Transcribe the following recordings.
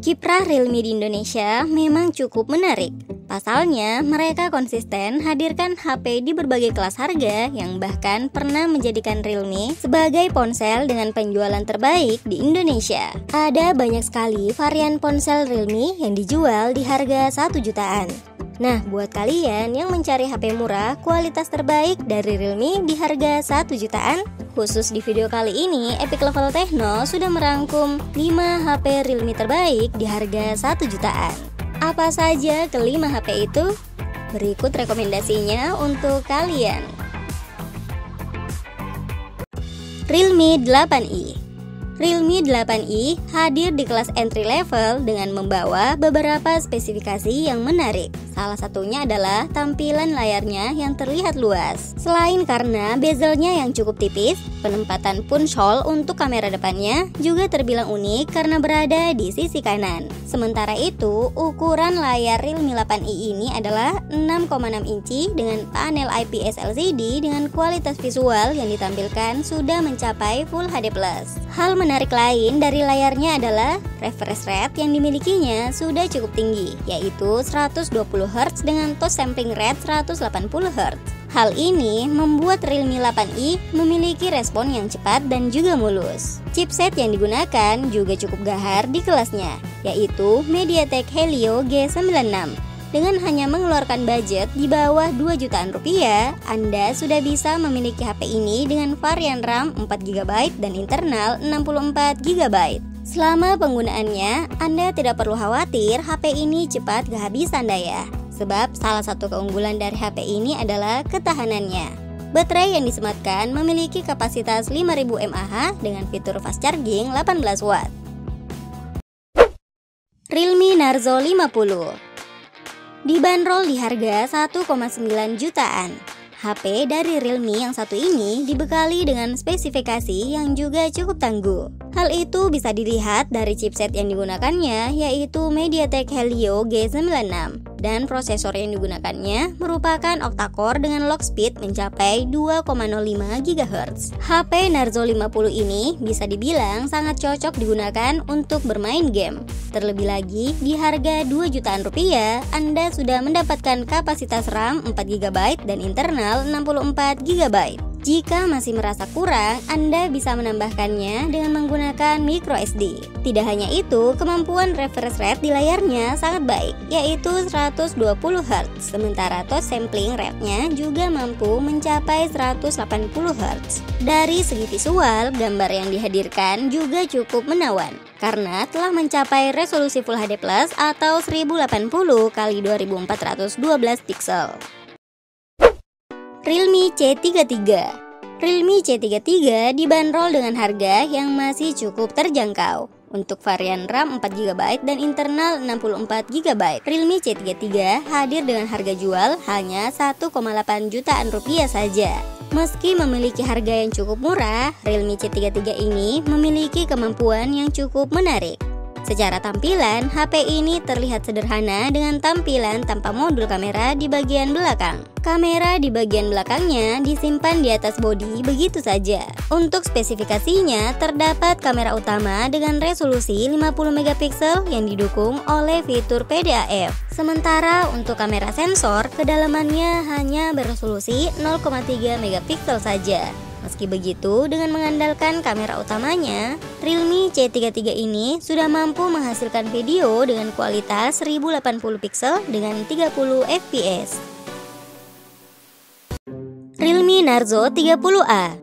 Kiprah Realme di Indonesia memang cukup menarik. Pasalnya, mereka konsisten hadirkan HP di berbagai kelas harga yang bahkan pernah menjadikan Realme sebagai ponsel dengan penjualan terbaik di Indonesia. Ada banyak sekali varian ponsel Realme yang dijual di harga 1 jutaan. Nah, buat kalian yang mencari HP murah kualitas terbaik dari Realme di harga 1 jutaan, khusus di video kali ini, Epic Level Techno sudah merangkum 5 HP Realme terbaik di harga 1 jutaan. Apa saja kelima HP itu? Berikut rekomendasinya untuk kalian. Realme 8i. Realme 8i hadir di kelas entry level dengan membawa beberapa spesifikasi yang menarik. Salah satunya adalah tampilan layarnya yang terlihat luas. Selain karena bezelnya yang cukup tipis, penempatan punch-hole untuk kamera depannya juga terbilang unik karena berada di sisi kanan. Sementara itu, ukuran layar Realme 8i ini adalah 6,6 inci dengan panel IPS LCD dengan kualitas visual yang ditampilkan sudah mencapai Full HD+. Hal menarik lain dari layarnya adalah refresh rate yang dimilikinya sudah cukup tinggi, yaitu 120 Hz dengan touch sampling rate 180 Hz. Hal ini membuat Realme 8i memiliki respon yang cepat dan juga mulus. Chipset yang digunakan juga cukup gahar di kelasnya, yaitu MediaTek Helio G96. Dengan hanya mengeluarkan budget di bawah 2 jutaan rupiah, Anda sudah bisa memiliki HP ini dengan varian RAM 4GB dan internal 64GB. Selama penggunaannya, Anda tidak perlu khawatir HP ini cepat kehabisan daya. Sebab salah satu keunggulan dari HP ini adalah ketahanannya. Baterai yang disematkan memiliki kapasitas 5000 mAh dengan fitur fast charging 18 watt. Realme Narzo 50 dibanderol di harga 1,9 jutaan. HP dari Realme yang satu ini dibekali dengan spesifikasi yang juga cukup tangguh. Hal itu bisa dilihat dari chipset yang digunakannya, yaitu MediaTek Helio G96. Dan prosesor yang digunakannya merupakan octa-core dengan clock speed mencapai 2,05 GHz. HP Narzo 50 ini bisa dibilang sangat cocok digunakan untuk bermain game. Terlebih lagi, di harga 2 jutaan rupiah, Anda sudah mendapatkan kapasitas RAM 4GB dan internal 64GB. Jika masih merasa kurang, Anda bisa menambahkannya dengan menggunakan microSD. Tidak hanya itu, kemampuan refresh rate di layarnya sangat baik, yaitu 120 Hz. Sementara touch sampling rate-nya juga mampu mencapai 180 Hz. Dari segi visual, gambar yang dihadirkan juga cukup menawan, karena telah mencapai resolusi Full HD+ atau 1080 x 2412 pixel. Realme C33. Realme C33 dibanderol dengan harga yang masih cukup terjangkau. Untuk varian RAM 4GB dan internal 64GB, Realme C33 hadir dengan harga jual hanya 1,8 jutaan rupiah saja. Meski memiliki harga yang cukup murah, Realme C33 ini memiliki kemampuan yang cukup menarik. Secara tampilan, HP ini terlihat sederhana dengan tampilan tanpa modul kamera di bagian belakang. Kamera di bagian belakangnya disimpan di atas bodi begitu saja. Untuk spesifikasinya, terdapat kamera utama dengan resolusi 50MP yang didukung oleh fitur PDAF. Sementara untuk kamera sensor, kedalamannya hanya beresolusi 0,3MP saja. Meski begitu, dengan mengandalkan kamera utamanya, Realme C33 ini sudah mampu menghasilkan video dengan kualitas 1080 pixel dengan 30 fps. Realme Narzo 30A.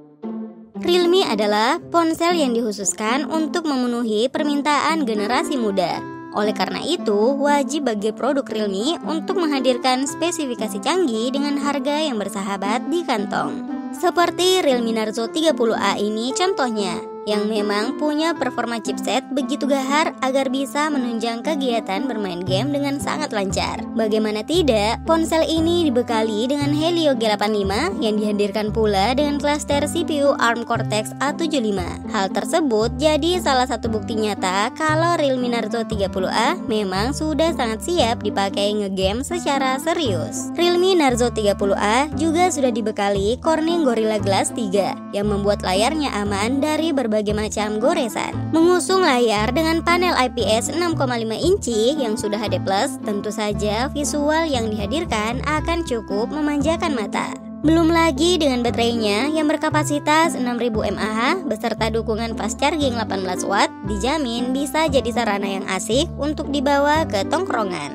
Realme adalah ponsel yang dikhususkan untuk memenuhi permintaan generasi muda. Oleh karena itu, wajib bagi produk Realme untuk menghadirkan spesifikasi canggih dengan harga yang bersahabat di kantong. Seperti Realme Narzo 30A ini contohnya, yang memang punya performa chipset begitu gahar agar bisa menunjang kegiatan bermain game dengan sangat lancar. Bagaimana tidak, ponsel ini dibekali dengan Helio G85 yang dihadirkan pula dengan klaster CPU ARM Cortex A75. Hal tersebut jadi salah satu bukti nyata kalau Realme Narzo 30A memang sudah sangat siap dipakai ngegame secara serius. Realme Narzo 30A juga sudah dibekali Corning Gorilla Glass 3 yang membuat layarnya aman dari berbagai berbagai macam goresan. Mengusung layar dengan panel IPS 6,5 inci yang sudah HD+, tentu saja visual yang dihadirkan akan cukup memanjakan mata. Belum lagi dengan baterainya yang berkapasitas 6000 mAh beserta dukungan fast charging 18 watt, dijamin bisa jadi sarana yang asik untuk dibawa ke tongkrongan.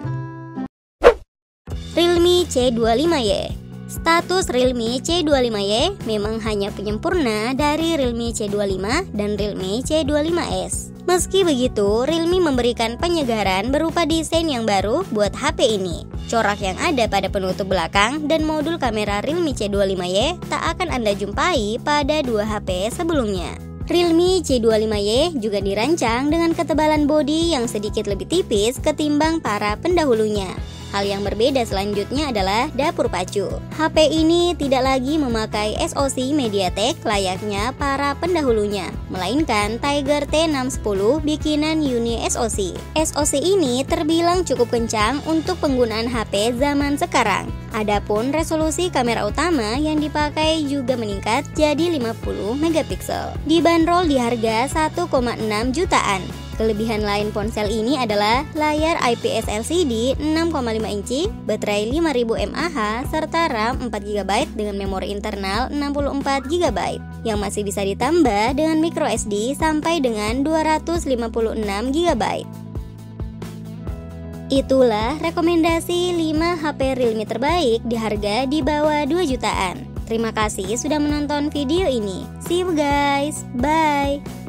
Realme C25Y. Status Realme C25Y memang hanya penyempurna dari Realme C25 dan Realme C25s. Meski begitu, Realme memberikan penyegaran berupa desain yang baru buat HP ini. Corak yang ada pada penutup belakang dan modul kamera Realme C25Y tak akan Anda jumpai pada dua HP sebelumnya. Realme C25Y juga dirancang dengan ketebalan bodi yang sedikit lebih tipis ketimbang para pendahulunya. Hal yang berbeda selanjutnya adalah dapur pacu. HP ini tidak lagi memakai SoC MediaTek layaknya para pendahulunya, melainkan Tiger T610 bikinan Uni SoC. SoC ini terbilang cukup kencang untuk penggunaan HP zaman sekarang. Adapun resolusi kamera utama yang dipakai juga meningkat jadi 50 megapiksel. Dibanderol di harga 1,6 jutaan. Kelebihan lain ponsel ini adalah layar IPS LCD 6,5 inci, baterai 5000 mAh, serta RAM 4GB dengan memori internal 64GB yang masih bisa ditambah dengan microSD sampai dengan 256GB. Itulah rekomendasi 5 HP Realme terbaik di harga di bawah 2 jutaan. Terima kasih sudah menonton video ini. See you guys, bye!